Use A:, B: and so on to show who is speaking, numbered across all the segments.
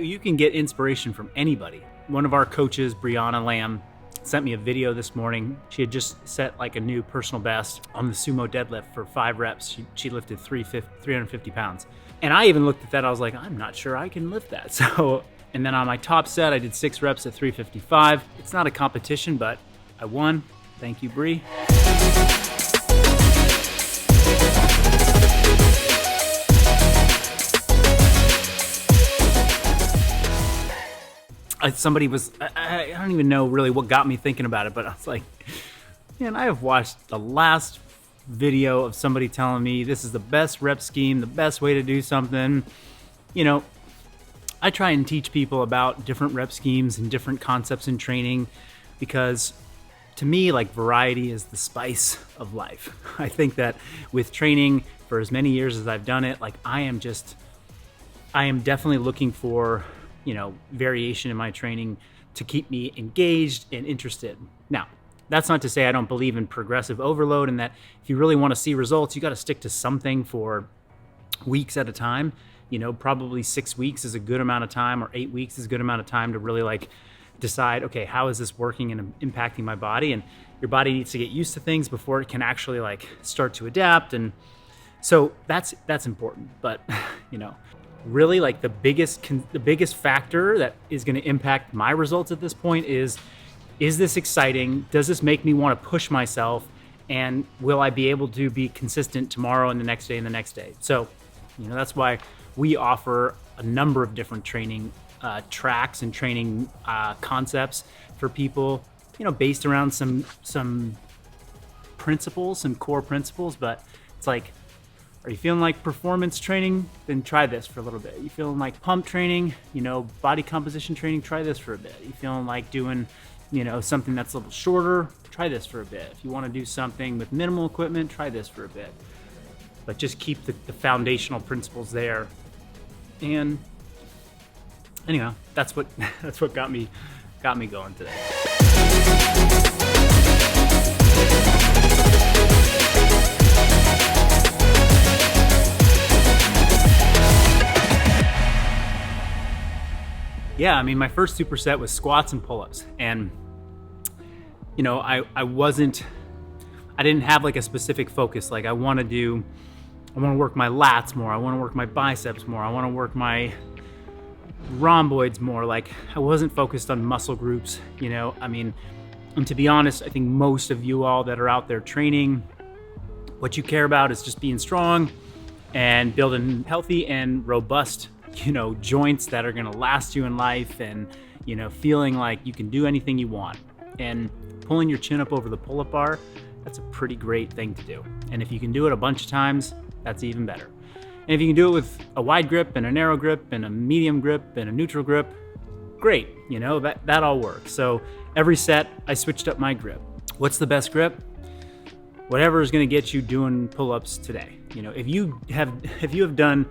A: You can get inspiration from anybody. One of our coaches, Brianna Lamb, sent me a video this morning. She had just set like a new personal best on the sumo deadlift for 5 reps. She lifted 350 pounds. And I even looked at that, I was like, I'm not sure I can lift that. So, and then on my top set, I did 6 reps at 355. It's not a competition, but I won. Thank you, Bree. Somebody was, I don't even know really what got me thinking about it, but I was like, man, I have watched the last video of somebody telling me this is the best rep scheme, the best way to do something. You know, I try and teach people about different rep schemes and different concepts in training because to me, like, variety is the spice of life. I think that with training for as many years as I've done it, like I am definitely looking for, you know, variation in my training to keep me engaged and interested. Now, that's not to say I don't believe in progressive overload and that if you really want to see results, you got to stick to something for weeks at a time. You know, probably 6 weeks is a good amount of time, or 8 weeks is a good amount of time to really like decide, okay, how is this working and impacting my body? And your body needs to get used to things before it can actually like start to adapt. And so that's important. But, you know, really like the biggest factor that is going to impact my results at this point is this exciting? Does this make me want to push myself? And will I be able to be consistent tomorrow and the next day and the next day? So, you know, that's why we offer a number of different training tracks and training concepts for people, you know, based around some principles, some core principles. But it's like, are you feeling like performance training? Then try this for a little bit. You feeling like pump training, you know, body composition training? Try this for a bit. You feeling like doing, you know, something that's a little shorter? Try this for a bit. If you want to do something with minimal equipment, try this for a bit. But just keep the foundational principles there. And anyhow, that's what got me going today. Yeah, I mean, my first superset was squats and pull-ups. And, you know, I didn't have like a specific focus. Like I want to work my lats more. I want to work my biceps more. I want to work my rhomboids more. Like I wasn't focused on muscle groups, you know. I mean, and to be honest, I think most of you all that are out there training, what you care about is just being strong and building healthy and robust, you know, joints that are going to last you in life, and, you know, feeling like you can do anything you want. And pulling your chin up over the pull-up bar, that's a pretty great thing to do. And if you can do it a bunch of times, that's even better. And if you can do it with a wide grip and a narrow grip and a medium grip and a neutral grip, great. You know, that all works. So every set, I switched up my grip. What's the best grip? Whatever is going to get you doing pull-ups today. You know, if you have done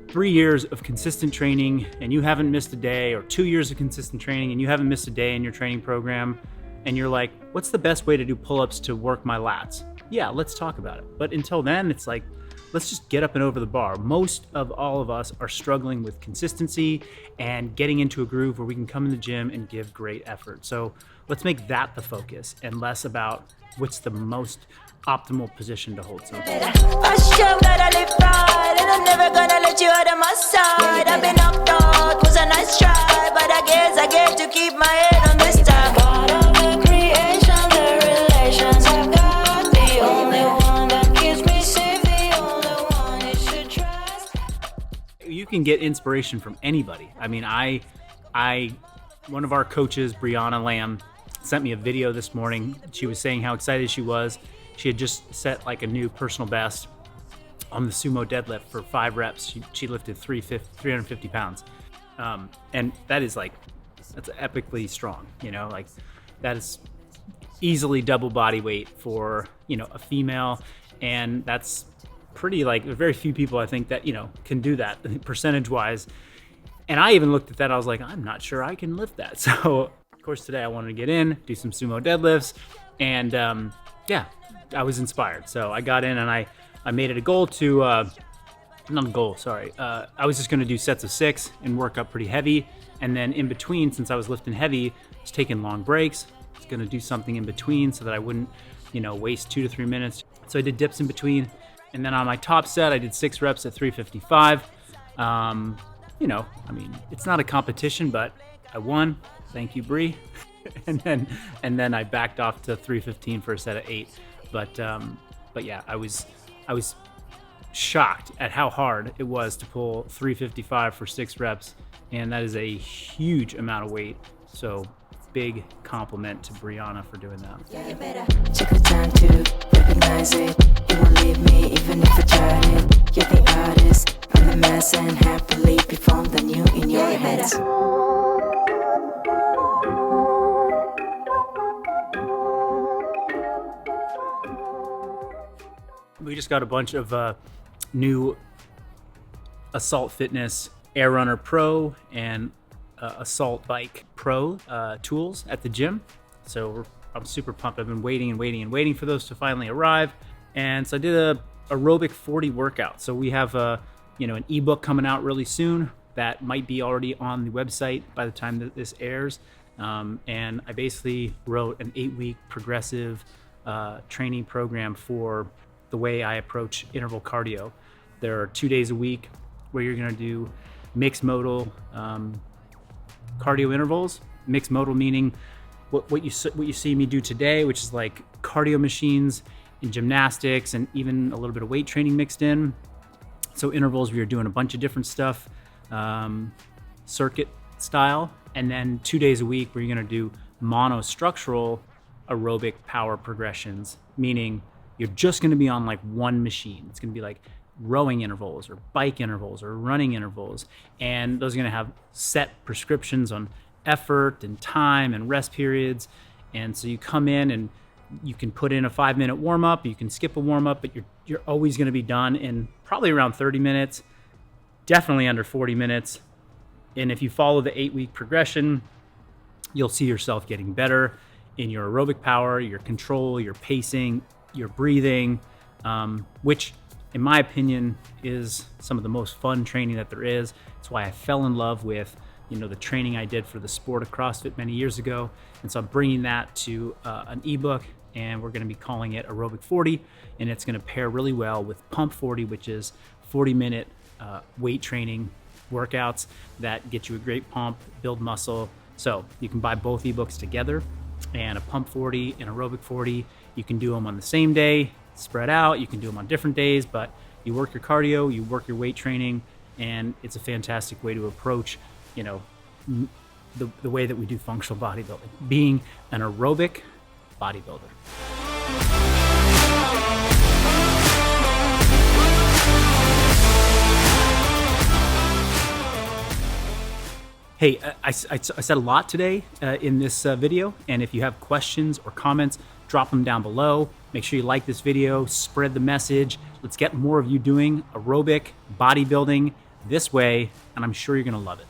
A: 3 years of consistent training and you haven't missed a day, or 2 years of consistent training and you haven't missed a day in your training program, and you're like, what's the best way to do pull-ups to work my lats? Yeah, let's talk about it. But until then, it's like, let's just get up and over the bar. Most of all of us are struggling with consistency and getting into a groove where we can come in the gym and give great effort. So let's make that the focus and less about what's the most optimal position to hold something.
B: I show that I live right, and I'm never gonna let you out of my side. I've been knocked out, was a nice try, but I guess I get to keep my head on this time. God of the creation, the relations I've got, the only one that keeps me safe, the only one you should trust.
A: You can get inspiration from anybody. I mean, one of our coaches, Brianna Lamb, sent me a video this morning. She was saying how excited she was. She had just set like a new personal best on the sumo deadlift for 5 reps. She lifted 350 pounds. And that is like, that's epically strong, you know, like that is easily double body weight for, you know, a female. And that's pretty, like, very few people I think that, you know, can do that percentage wise. And I even looked at that, I was like, I'm not sure I can lift that. So of course today I wanted to get in, do some sumo deadlifts, and yeah, I was inspired. So I got in and I made it a goal to not a goal, sorry. I was just gonna do sets of 6 and work up pretty heavy. And then in between, since I was lifting heavy, I was taking long breaks. I was gonna do something in between so that I wouldn't, waste 2 to 3 minutes. So I did dips in between. And then on my top set, I did 6 reps at 355. It's not a competition, but I won. Thank you, Bree. and then I backed off to 315 for a set of 8. But yeah, I was shocked at how hard it was to pull 355 for 6 reps, and that is a huge amount of weight. So big compliment to Brianna for doing that.
B: Yeah, you better take the time to recognize it. You won't leave me even if I tried it. You're the artist, I'm the mass, and happily perform the new in your head.
A: We just got a bunch of new Assault Fitness Air Runner Pro and Assault Bike Pro tools at the gym. So I'm super pumped. I've been waiting for those to finally arrive. And so I did a aerobic 40 workout. So we have an ebook coming out really soon that might be already on the website by the time that this airs. And I basically wrote an 8-week progressive training program for the way I approach interval cardio. There are 2 days a week where you're gonna do mixed modal cardio intervals. Mixed modal meaning what you see me do today, which is like cardio machines and gymnastics and even a little bit of weight training mixed in. So intervals where you're doing a bunch of different stuff, circuit style, and then 2 days a week where you're gonna do monostructural aerobic power progressions, meaning you're just gonna be on like one machine. It's gonna be like rowing intervals or bike intervals or running intervals. And those are gonna have set prescriptions on effort and time and rest periods. And so you come in and you can put in a 5-minute warm up, you can skip a warm up, but you're always gonna be done in probably around 30 minutes, definitely under 40 minutes. And if you follow the 8-week progression, you'll see yourself getting better in your aerobic power, your control, your pacing, your breathing, which in my opinion is some of the most fun training that there is. It's why I fell in love with the training I did for the sport of CrossFit many years ago. And so I'm bringing that to an ebook, and we're going to be calling it Aerobic 40, and it's going to pair really well with Pump 40, which is 40-minute weight training workouts that get you a great pump, build muscle. So you can buy both ebooks together, and a Pump 40 and Aerobic 40. You can do them on the same day, spread out. You can do them on different days, but you work your cardio, you work your weight training, and it's a fantastic way to approach, the way that we do functional bodybuilding, being an aerobic bodybuilder. Hey, I said a lot today in this video, and if you have questions or comments, drop them down below. Make sure you like this video, spread the message. Let's get more of you doing aerobic bodybuilding this way, and I'm sure you're gonna love it.